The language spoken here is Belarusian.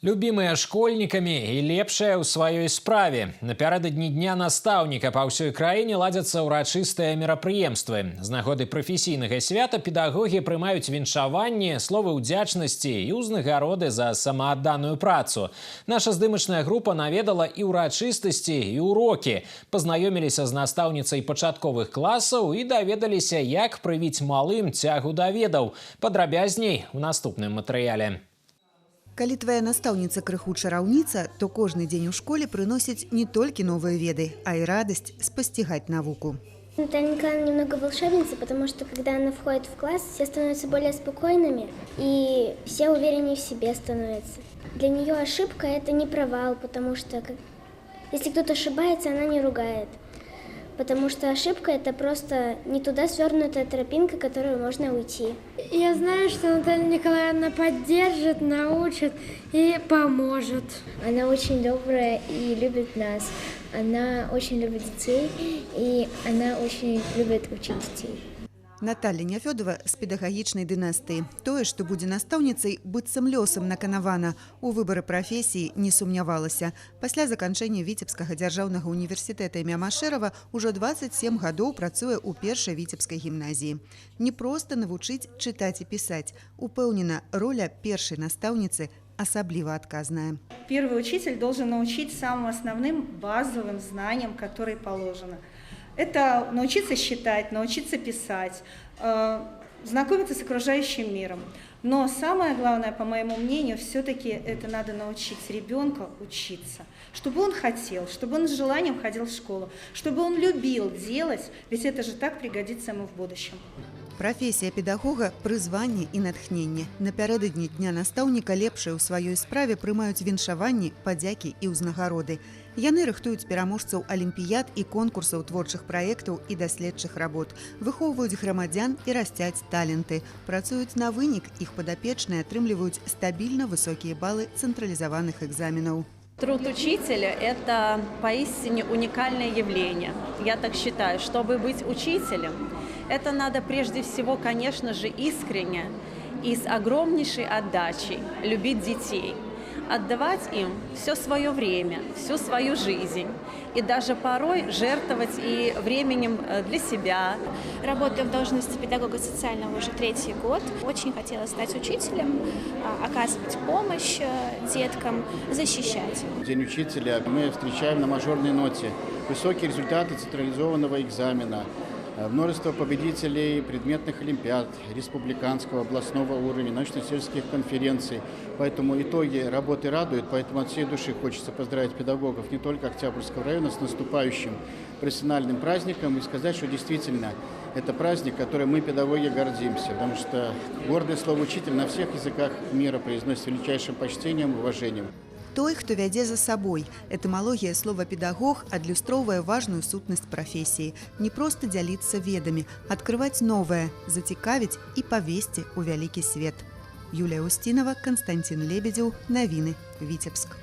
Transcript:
Любимыя школьнікамі і лепшыя ў сваёй справе. Напярэдадні дня настаўніка па ўсёй краіне ладзяцца ўрачыстыя мерапрыемствы. З нагоды прафесійнага свята педагогі прымаюць віншаванні, словы ўдзячнасці і ўзнагароды за самаадданую працу. Наша здымачная група наведала і ўрачыстасці, і ўрокі. Пазнаёміліся з настаўніцай пачатковых класаў і даведаліся, як прывіць малым цягу да ведаў. Падрабязней у наступным матэрыяле. Калі твоя настаўніца крыху чараўніца, то кожны дзень у школе прыносіць не толькі новыя веды, а и радость спасцігаць навуку. Наталья Николаевна немного волшебница, потому что когда она входит в класс, все становятся более спокойными и все увереннее в себе становятся. Для нее ошибка – это не провал, потому что если кто-то ошибается, она не ругает. Потому что ошибка – это просто не туда свернутая тропинка, которую можно уйти. Я знаю, что Наталья Николаевна поддержит, научит и поможет. Она очень добрая и любит нас. Она очень любит детей, и она очень любит учить детей. Наталья Няфёдова з педагагічнай дынастыі. Тое, што будзе настаўніцай, быццам лёсам наканавана. У выбары прафесіі не сумнявалася. Пасля заканчэння Віцебскага дзяржаўнага універсітэта імя Машэрава ўжо 27 гадоў працуе ў першай віцебскай гімназіі. Не проста навучыць чытаць і пісаць. Упэўнена, роля першай настаўніцы особливо отказная. Первый учитель должен научить самым основным базовым знаниям, которые положено. Это научиться считать, научиться писать, знакомиться с окружающим миром. Но самое главное, по моему мнению, все-таки это надо научить ребенка учиться. Чтобы он хотел, чтобы он с желанием ходил в школу, чтобы он любил делать, ведь это же так пригодится ему в будущем. Прафесія педагога – прызванне і натхненне. Напярэдадні дня настаўніка лепшыя ў сваёй справе прымаюць віншаванні, падзякі і ўзнагароды. Яны рыхтуюць пераможцаў алімпіяд і конкурсаў творчых праектаў і даследчых работ, выхоўваюць грамадзян і расцяць таленты. Працуюць на вынік, іх падапечныя атрымліваюць стабільна высокія балы цэнтралізаваных экзаменаў. Труд учителя – это поистине уникальное явление. Я так считаю, чтобы быть учителем, это надо прежде всего, конечно же, искренне и с огромнейшей отдачей любить детей, отдавать им все свое время, всю свою жизнь и даже порой жертвовать и временем для себя. Работаю в должности педагога социального уже 3-й год. Очень хотела стать учителем, оказывать помощь деткам, защищать. День учителя мы встречаем на мажорной ноте. Высокие результаты централизованного экзамена, множество победителей предметных олимпиад, республиканского, областного уровня, научно-исследовательских конференций. Поэтому итоги работы радуют, поэтому от всей души хочется поздравить педагогов не только Октябрьского района с наступающим профессиональным праздником и сказать, что действительно это праздник, которым мы, педагоги, гордимся, потому что гордое слово «учитель» на всех языках мира произносится с величайшим почтением и уважением. Той, хто вядзе за сабой. Этымалогія слова «педагог» адлюстроўвае важную сутнасць прафесіі. Не проста дзяліцца ведамі, адкрываць новае, зацікавіць і павесці ў вялікі свет. Юлія Устінова, Константин Лебедзеў. Навіны. Віцебск.